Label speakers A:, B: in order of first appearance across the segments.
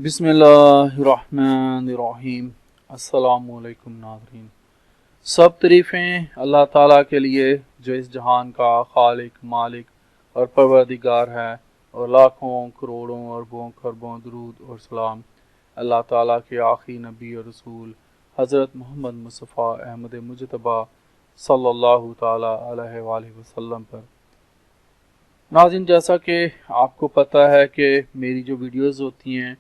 A: बिस्मिल्लाहिर्रहमानिर्रहीम। अस्सलामुअलैकुम नाज़रीन। सब तारीफ़ें अल्लाह ताला के लिए जो इस जहान का खालिक, मालिक और परवरदिगार है, और लाखों करोड़ों अरबों खरबों दुरूद और सलाम अल्लाह ताला के आखिरी नबी और रसूल हज़रत मोहम्मद मुस्तफ़ा अहमद मुजतबा सल्लल्लाहु ताला अलैहि वसल्लम पर। नाज़रीन, जैसा कि आपको पता है कि मेरी जो वीडियोज़ होती हैं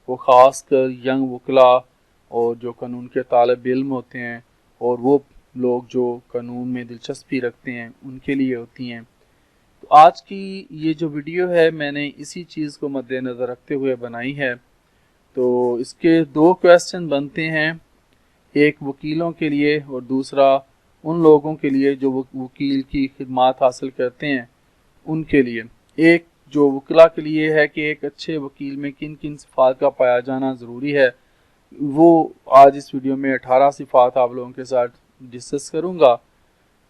A: वो ख़ास कर यंग वकला और जो कानून के तालिब इल्म होते हैं और वो लोग जो कानून में दिलचस्पी रखते हैं उनके लिए होती हैं। तो आज की ये जो वीडियो है मैंने इसी चीज़ को मद्देनज़र रखते हुए बनाई है। तो इसके दो क्वेश्चन बनते हैं, एक वकीलों के लिए और दूसरा उन लोगों के लिए जो वकील की खिदमात हासिल करते हैं उनके लिए। एक जो वकला के लिए है कि एक अच्छे वकील में किन किन सिफ़ात का पाया जाना ज़रूरी है, वो आज इस वीडियो में 18 सिफ़ात आप लोगों के साथ डिस्कस करूँगा।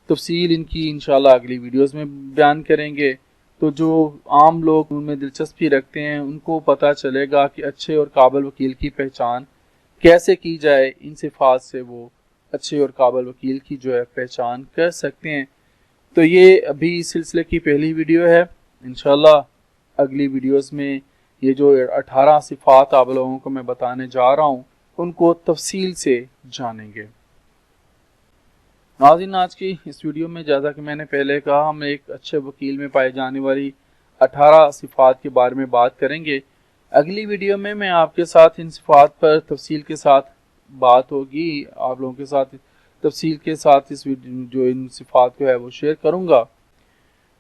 A: तफसील इनकी इंशाल्लाह अगली वीडियोस में बयान करेंगे। तो जो आम लोग उनमें दिलचस्पी रखते हैं उनको पता चलेगा कि अच्छे और काबिल वकील की पहचान कैसे की जाए। इन सिफ़ात से वो अच्छे और काबिल वकील की जो है पहचान कर सकते हैं। तो ये अभी इस सिलसिले की पहली वीडियो है। इंशाल्लाह अगली वीडियोस में ये जो 18 सिफ़ात आप लोगों को मैं बताने जा रहा हूँ उनको तफसील से जानेंगे। नाज़रीन, आज की इस वीडियो में जैसा कि मैंने पहले कहा, हम एक अच्छे वकील में पाई जाने वाली 18 सिफ़ात के बारे में बात करेंगे। अगली वीडियो में मैं आपके साथ इन सिफ़ात पर तफसील के साथ बात होगी, आप लोगों के साथ तफसील के साथ इस जो इन सिफ़ात को है वो शेयर करूँगा।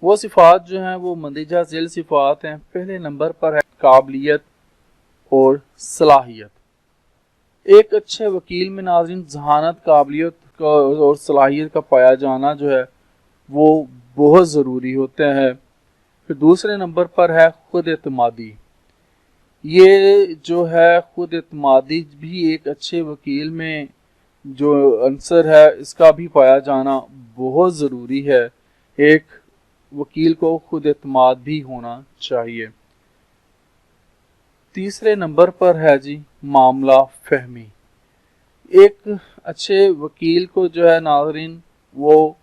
A: वो सिफ़ात जो हैं वो मंदरजा झेल सिफ़ात हैं। पहले नंबर पर है काबिलियत और सलाहियत। एक अच्छे वकील में नाज़रीन जहानत, काबिलियत और सलाहियत का पाया जाना जो है वो बहुत ज़रूरी होता है। फिर दूसरे नंबर पर है खुद एतमादी। ये जो है खुद एतमादी भी एक अच्छे वकील में जो अंसर है इसका भी पाया जाना बहुत ज़रूरी है। एक वकील को खुद एतमाद भी होना चाहिए। तीसरे नंबर पर है जी मामला फहमी। एक अच्छे वकील को जो है नाज़रीन वो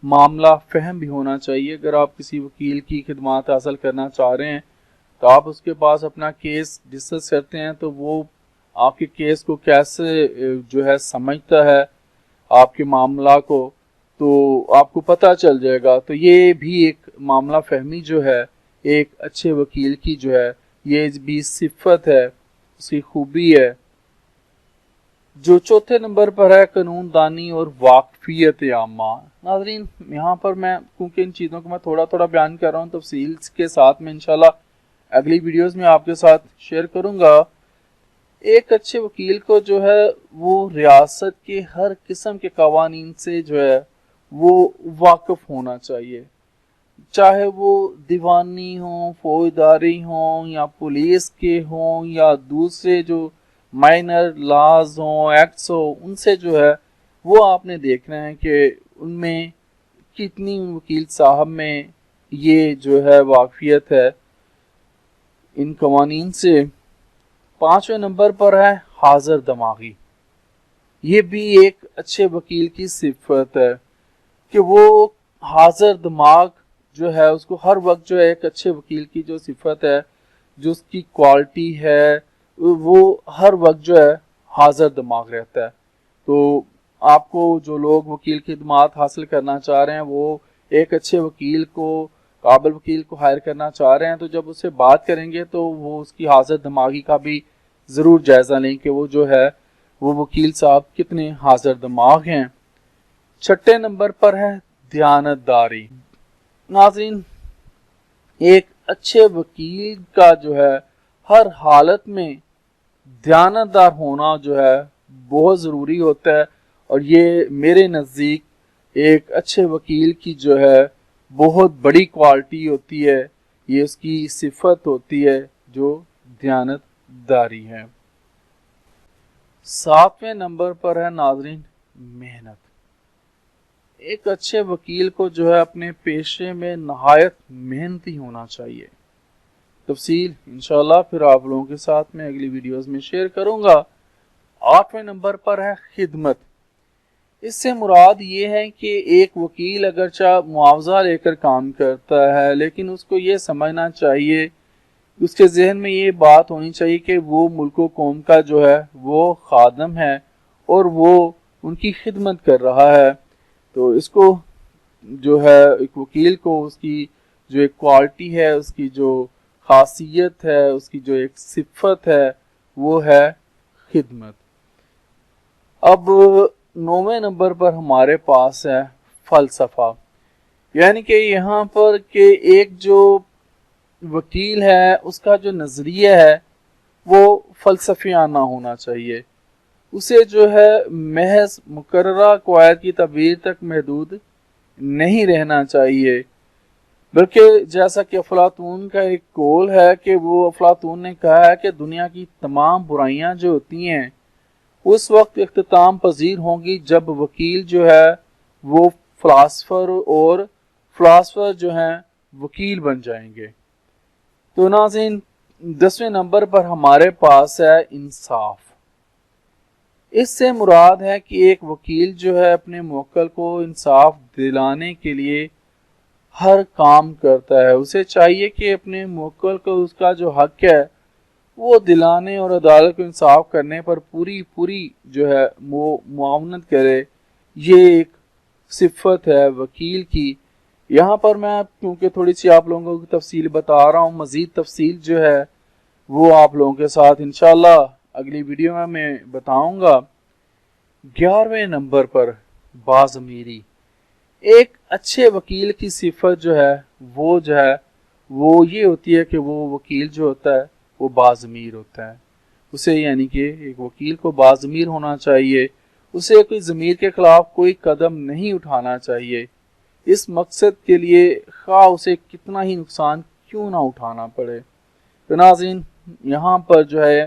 A: मामला फहम भी होना चाहिए। अगर आप किसी वकील की खिदमात हासिल करना चाह रहे हैं तो आप उसके पास अपना केस डिस्कस करते हैं तो वो आपके केस को कैसे जो है समझता है, आपके मामला को, तो आपको पता चल जाएगा। तो ये भी एक मामला फहमी जो है एक अच्छे वकील की जो है ये भी सिफत है, उसकी खूबी है। जो चौथे नंबर पर है कानून दानी और वाकफियत आमा। नाज़रीन, यहाँ पर मैं क्योंकि इन चीज़ों को मैं थोड़ा थोड़ा बयान कर रहा हूँ तफसील के साथ में इंशाल्लाह अगली वीडियोस में आपके साथ शेयर करूँगा। एक अच्छे वकील को जो है वो रियासत के हर किस्म के कवानीन से जो है वो वाकिफ होना चाहिए, चाहे वो दीवानी हो, फौजदारी हो या पुलिस के हों या दूसरे जो माइनर लॉज हों, एक्ट्स हो, उनसे जो है वो आपने देखना है कि उनमें कितनी वकील साहब में ये जो है वाकफियत है इन कवानीन से। पांचवें नंबर पर है हाजिर दिमागी। ये भी एक अच्छे वकील की सिफत है कि वो हाजिर दिमाग जो है उसको हर वक्त जो है एक अच्छे वकील की जो सिफत है, जो उसकी क्वालिटी है, वो हर वक्त जो है हाजिर दिमाग रहता है। तो आपको जो लोग वकील की खिदमात हासिल करना चाह रहे हैं वो एक अच्छे वकील को, काबिल वकील को हायर करना चाह रहे हैं, तो जब उससे बात करेंगे तो वो उसकी हाजिर दिमागी का भी ज़रूर जायज़ा लें कि वो जो है वो वकील साहब कितने हाजिर दिमाग हैं। छठे नंबर पर है दयानतदारी। नाज़रीन, एक अच्छे वकील का जो है हर हालत में दयानतदार होना जो है बहुत ज़रूरी होता है, और ये मेरे नज़दीक एक अच्छे वकील की जो है बहुत बड़ी क्वालिटी होती है। ये उसकी सिफत होती है जो दयानतदारी है। सातवें नंबर पर है नाज़रीन मेहनत। एक अच्छे वकील को जो है अपने पेशे में नहायत मेहनती होना चाहिए। तफसील इंशाल्लाह फिर आप लोगों के साथ में अगली वीडियोस में शेयर करूंगा। 8वें नंबर पर है खिदमत। इससे मुराद ये है कि एक वकील अगरचा मुआवजा लेकर काम करता है, लेकिन उसको ये समझना चाहिए, उसके जहन में ये बात होनी चाहिए कि वो मुल्क व कौम का जो है वो खादम है और वो उनकी खिदमत कर रहा है। तो इसको जो है एक वकील को उसकी जो एक क्वालिटी है, उसकी जो खासियत है, उसकी जो एक सिफत है वो है खिदमत। अब 9वें नंबर पर हमारे पास है फलसफा, यानी कि यहाँ पर के एक जो वकील है उसका जो नज़रिया है वो फलसफियाना होना चाहिए। उसे जो है महज मुकर्ररा क़वायद की तबीर तक महदूद नहीं रहना चाहिए, बल्कि जैसा कि अफलातून का एक कौल है कि वो अफलातून ने कहा है कि दुनिया की तमाम बुराइयां जो होती हैं उस वक्त इख्तिताम पजीर होंगी जब वकील जो है वो फ़िलासफ़र और फ़िलासफ़र जो हैं वकील बन जाएंगे। तो नाज़रीन 10वें नंबर पर हमारे पास है इंसाफ। इससे मुराद है कि एक वकील जो है अपने मुवक्किल को इंसाफ दिलाने के लिए हर काम करता है। उसे चाहिए कि अपने मुवक्किल को उसका जो हक है वो दिलाने और अदालत को इंसाफ करने पर पूरी जो है वो मुआवनत करे। ये एक सिफत है वकील की। यहाँ पर मैं क्योंकि थोड़ी सी आप लोगों को तफसील बता रहा हूँ, मज़ीद तफसील जो है वो आप लोगों के साथ इंशाल्लाह अगली वीडियो में मैं बताऊँगा। 11वें नंबर पर बाज़मीरी। एक अच्छे वकील की सिफत जो है वो ये होती है कि वो वकील जो होता है वो बाज़मीर होता है। उसे यानी कि एक वकील को बाज़मीर होना चाहिए, उसे कोई ज़मीर के ख़िलाफ़ कोई कदम नहीं उठाना चाहिए। इस मकसद के लिए खा उसे कितना ही नुकसान क्यों ना उठाना पड़े। तो नाज़रीन यहाँ पर जो है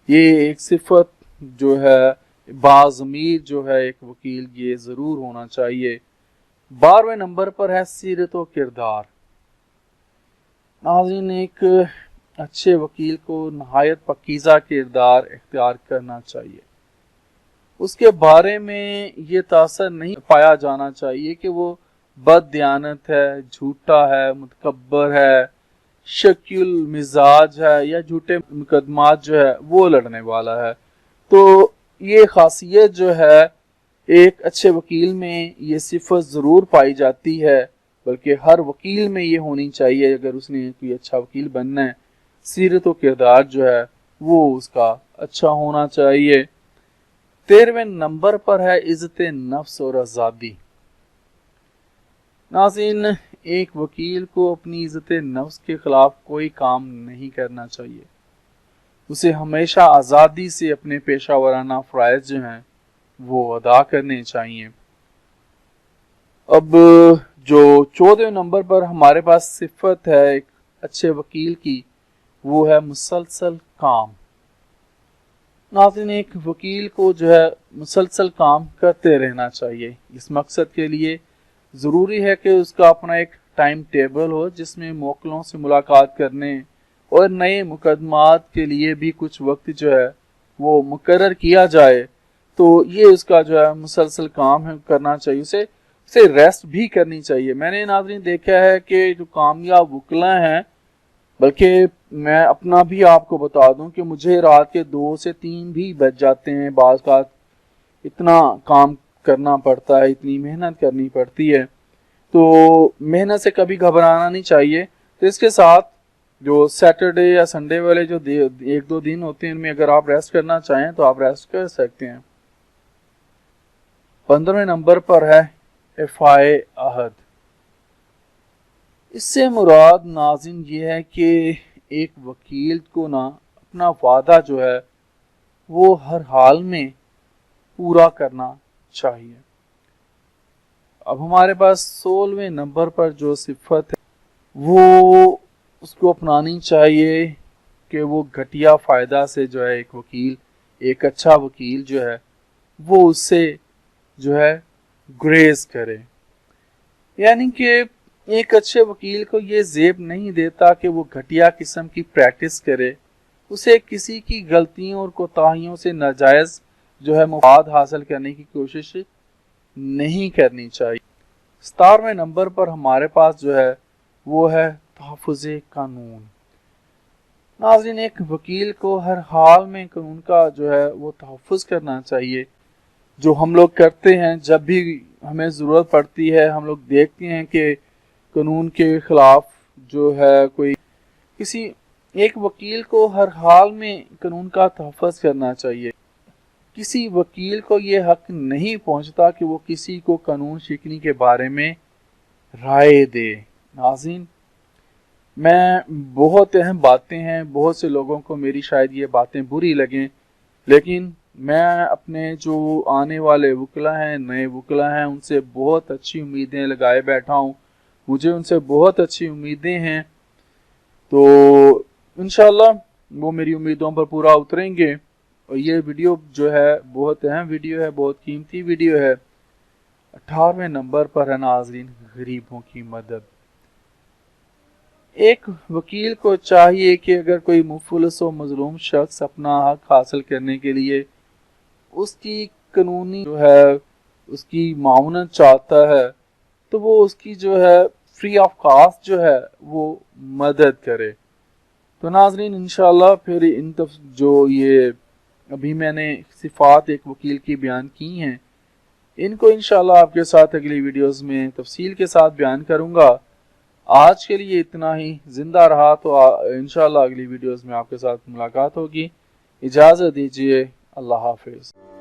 A: ये एक सिफत जो है बाज़मीर जो है एक वकील ये ज़रूर होना चाहिए। 12वें नंबर पर है सीरत व किरदार। नाज़रीन एक अच्छे वकील को नहायत पकीज़ा किरदार इख्तियार करना चाहिए। उसके बारे में ये तासर नहीं पाया जाना चाहिए कि वो बददियानत है, झूठा है, मुतकब्बर है, शकील मिजाज है या झूठे मुकदमात जो है वो लड़ने वाला है। तो ये खासियत जो है एक अच्छे वकील में ये सिफत ज़रूर पाई जाती है, बल्कि हर वकील में ये होनी चाहिए अगर उसने कोई अच्छा वकील बनना है। सीरत व किरदार जो है वो उसका अच्छा होना चाहिए। 13वें नंबर पर है इज़्ज़त नफ्स और आज़ादी। नाज़रीन एक वकील को अपनी इज़्ज़त नफ्स के खिलाफ कोई काम नहीं करना चाहिए। उसे हमेशा आज़ादी से अपने पेशा वराना फ़राइज़ जो हैं वो अदा करने चाहिए। अब जो 14वें नंबर पर हमारे पास सिफत है एक अच्छे वकील की वो है मुसलसल काम। नाज़रीन एक वकील को जो है मुसलसल काम करते रहना चाहिए। इस मकसद के लिए ज़रूरी है कि उसका अपना एक टाइम टेबल हो जिसमें मुवक्किलों से मुलाकात करने और नए मुकदमात के लिए भी कुछ वक्त जो है वो मुकर्रर किया जाए। तो ये उसका जो है मुसलसल काम है करना चाहिए। उसे रेस्ट भी करनी चाहिए। मैंने नाज़रीन देखा है कि जो कामयाब वकील हैं, बल्कि मैं अपना भी आपको बता दूं कि मुझे रात के 2 से 3 भी बज जाते हैं बाज़ का, इतना काम करना पड़ता है, इतनी मेहनत करनी पड़ती है। तो मेहनत से कभी घबराना नहीं चाहिए। तो इसके साथ जो सैटरडे या संडे वाले जो 1-2 दिन होते हैं इनमें अगर आप रेस्ट करना चाहें तो आप रेस्ट कर सकते हैं। 15वें नंबर पर है इफ़ाए अहद। इससे मुराद नाज़रीन ये है कि एक वकील को ना अपना वादा जो है वो हर हाल में पूरा करना चाहिए। अब हमारे पास 16वें नंबर पर जो सिफत है वो उसको अपनानी चाहिए कि वो घटिया फ़ायदा से जो है एक अच्छा वकील जो है वो उससे जो है ग्रेज करे, यानी कि ایک اچھے وکیل کو یہ زیب نہیں دیتا کہ وہ گھٹیا قسم کی پریکٹس کرے، اسے کسی کی غلطیوں اور کوتاہیوں سے ناجائز جو ہے مفاد حاصل کرنے کی کوشش نہیں کرنی چاہیے۔ 17ویں نمبر پر ہمارے پاس جو ہے وہ ہے تحفظ قانون۔ ناظرین، ایک وکیل کو ہر حال میں قانون کا جو ہے وہ تحفظ کرنا چاہیے، جو ہم لوگ کرتے ہیں جب بھی ہمیں ضرورت پڑتی ہے۔ ہم لوگ دیکھتے ہیں کہ قانون کے خلاف جو ہے کوئی کسی ایک وکیل کو ہر حال میں قانون کا تحفظ کرنا چاہیے۔ کسی وکیل کو یہ حق نہیں پہنچتا کہ وہ کسی کو قانون شکنی کے بارے میں رائے دے۔ ناظرین، میں بہت اہم باتیں ہیں، بہت سے لوگوں کو میری شاید یہ باتیں بری لگیں، لیکن میں اپنے جو آنے والے وکلا ہیں، نئے وکلا ہیں، ان سے بہت اچھی امیدیں لگائے بیٹھا ہوں۔ مجھے ان سے بہت اچھی امیدیں ہیں، تو انشاءاللہ وہ میری امیدوں پر پورا اتریں گے۔ اور یہ ویڈیو جو ہے بہت اہم ویڈیو ہے، بہت قیمتی ویڈیو ہے۔ 18ویں نمبر پر ہے ناظرین، غریبوں کی مدد۔ ایک وکیل کو چاہیے کہ اگر کوئی مفلس و مظلوم شخص اپنا حق حاصل کرنے کے لیے اس کی قانونی جو ہے اس کی معاونت چاہتا ہے تو وہ اس کی جو ہے فری آف کاسٹ جو ہے وہ مدد کرے۔ تو ناظرین، انشاءاللہ پھر جو یہ ابھی میں نے صفات ایک وکیل کی بیان کی ہیں، ان کو انشاءاللہ آپ کے ساتھ اگلی ویڈیوز میں تفصیل کے ساتھ بیان کروں گا۔ آج کے لیے اتنا ہی، زندہ رہا تو انشاءاللہ اگلی ویڈیوز میں آپ کے ساتھ ملاقات ہوگی۔ اجازت دیجیے، اللہ حافظ۔